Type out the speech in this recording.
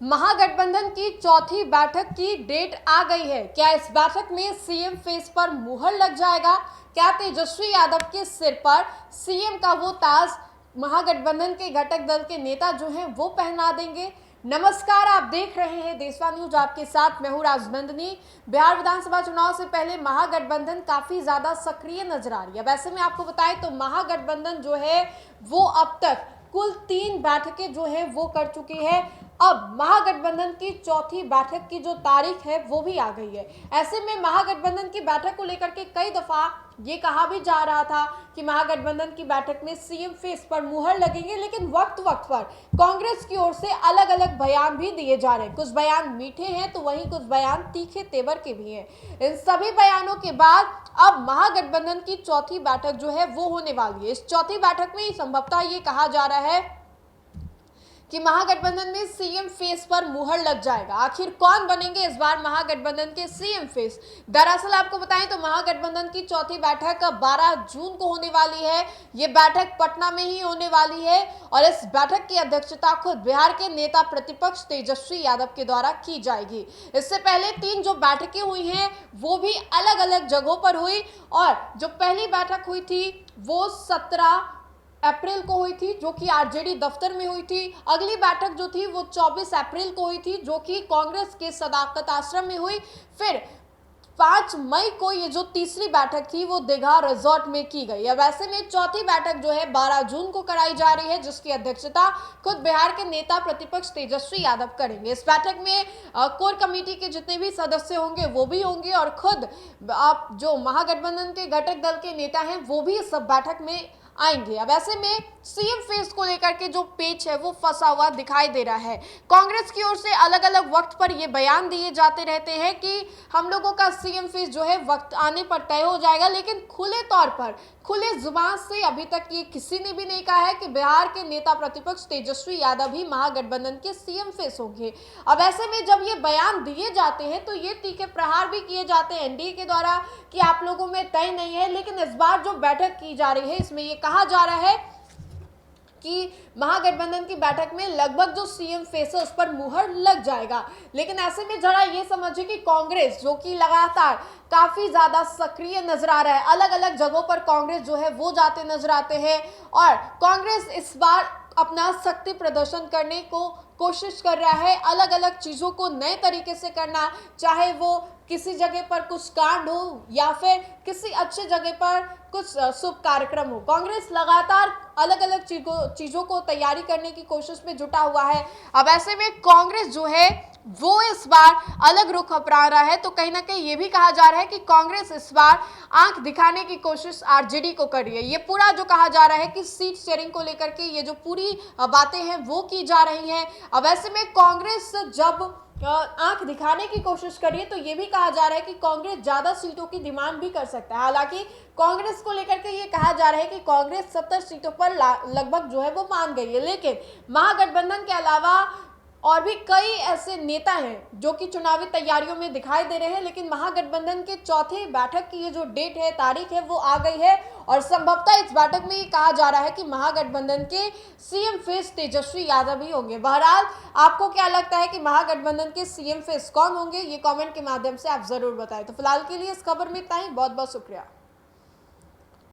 महागठबंधन की चौथी बैठक की डेट आ गई है। क्या इस बैठक में सीएम फेस पर मुहर लग जाएगा? क्या तेजस्वी यादव के सिर पर सीएम का वो ताज महागठबंधन के घटक दल के नेता जो हैं वो पहना देंगे? नमस्कार, आप देख रहे हैं देशवा न्यूज, आपके साथ मैं हूं राजनंदिनी। बिहार विधानसभा चुनाव से पहले महागठबंधन काफी ज्यादा सक्रिय नजर आ रही है। वैसे में आपको बताएं तो महागठबंधन जो है वो अब तक कुल 3 बैठकें जो है वो कर चुकी है। अब महागठबंधन की चौथी बैठक की जो तारीख है वो भी आ गई है। ऐसे में महागठबंधन की बैठक को लेकर के कई दफा ये कहा भी जा रहा था कि महागठबंधन की बैठक में सीएम फेस पर मुहर लगेंगे, लेकिन वक्त वक्त पर कांग्रेस की ओर से अलग अलग बयान भी दिए जा रहे हैं। कुछ बयान मीठे हैं तो वहीं कुछ बयान तीखे तेवर के भी हैं। इन सभी बयानों के बाद अब महागठबंधन की चौथी बैठक जो है वो होने वाली है। इस चौथी बैठक में संभवतः ये कहा जा रहा है कि महागठबंधन में सीएम फेस पर मुहर लग जाएगा। आखिर कौन बनेंगे इस बार महागठबंधन के सीएम फेस? दरअसल आपको बताएं तो महागठबंधन की चौथी बैठक 12 जून को होने वाली है। ये बैठक पटना में ही होने वाली है और इस बैठक की अध्यक्षता खुद बिहार के नेता प्रतिपक्ष तेजस्वी यादव के द्वारा की जाएगी। इससे पहले 3 जो बैठकें हुई हैं वो भी अलग अलग जगहों पर हुई और जो पहली बैठक हुई थी वो 17 अप्रैल को हुई थी, जो कि आरजेडी दफ्तर में हुई थी। अगली बैठक जो थी वो 24 अप्रैल को हुई थी, जो कि कांग्रेस के सदाकत आश्रम में हुई। फिर 5 मई को ये जो तीसरी बैठक थी वो दीघा रिजॉर्ट में की गई है। वैसे में चौथी बैठक जो है 12 जून को कराई जा रही है, जिसकी अध्यक्षता खुद बिहार के नेता प्रतिपक्ष तेजस्वी यादव करेंगे। इस बैठक में कोर कमेटी के जितने भी सदस्य होंगे वो भी होंगे और खुद आप जो महागठबंधन के घटक दल के नेता हैं वो भी इस बैठक में आएंगे। अब ऐसे में सीएम फेस को लेकर के जो पेच है वो फंसा हुआ दिखाई दे रहा है। कांग्रेस की ओर से अलग अलग वक्त पर ये बयान दिए जाते रहते हैं कि हम लोगों का सीएम फेस जो है वक्त आने पर तय हो जाएगा, लेकिन खुले तौर पर खुले जुबान से अभी तक ये किसी ने भी नहीं कहा है कि बिहार के नेता प्रतिपक्ष तेजस्वी यादव ही महागठबंधन के सीएम फेस होंगे। अब ऐसे में जब ये बयान दिए जाते हैं तो ये तीखे प्रहार भी किए जाते हैं एनडीए के द्वारा कि आप लोगों में तय नहीं है। लेकिन इस बार जो बैठक की जा रही है इसमें ये कहा जा रहा है कि महागठबंधन की बैठक में लगभग जो सीएम फेस है उस पर मुहर लग जाएगा। लेकिन ऐसे में जरा ये समझिए कि कांग्रेस जो कि लगातार काफी ज्यादा सक्रिय नजर आ रहा है, अलग अलग जगहों पर कांग्रेस जो है वो जाते नजर आते हैं और कांग्रेस इस बार अपना शक्ति प्रदर्शन करने को कोशिश कर रहा है, अलग अलग चीजों को नए तरीके से करना, चाहे वो किसी जगह पर कुछ कांड हो या फिर किसी अच्छे जगह पर कुछ शुभ कार्यक्रम हो। कांग्रेस लगातार अलग अलग चीजों को तैयारी करने की कोशिश में जुटा हुआ है। अब ऐसे में कांग्रेस जो है वो इस बार अलग रुख अपना रहा है, तो कहीं ना कहीं ये भी कहा जा रहा है कि कांग्रेस इस बार आंख दिखाने की कोशिश आरजेडी को कर रही है। ये पूरा जो कहा जा रहा है कि सीट शेयरिंग को लेकर के ये जो पूरी बातें हैं वो की जा रही हैं। अब ऐसे में कांग्रेस जब आंख दिखाने की कोशिश करिए तो ये भी कहा जा रहा है कि कांग्रेस ज्यादा सीटों की डिमांड भी कर सकता है। हालांकि कांग्रेस को लेकर के ये कहा जा रहा है कि कांग्रेस 70 सीटों पर लगभग जो है वो मान गई है, लेकिन महागठबंधन के अलावा और भी कई ऐसे नेता हैं जो कि चुनावी तैयारियों में दिखाई दे रहे हैं। लेकिन महागठबंधन के चौथे बैठक की ये जो डेट है, तारीख है, वो आ गई है और संभवतः इस बैठक में ये कहा जा रहा है कि महागठबंधन के सीएम फेस तेजस्वी यादव ही होंगे। बहरहाल आपको क्या लगता है कि महागठबंधन के सीएम फेस कौन होंगे? ये कमेंट के माध्यम से आप जरूर बताएं। तो फिलहाल के लिए इस खबर में इतना ही। बहुत बहुत शुक्रिया।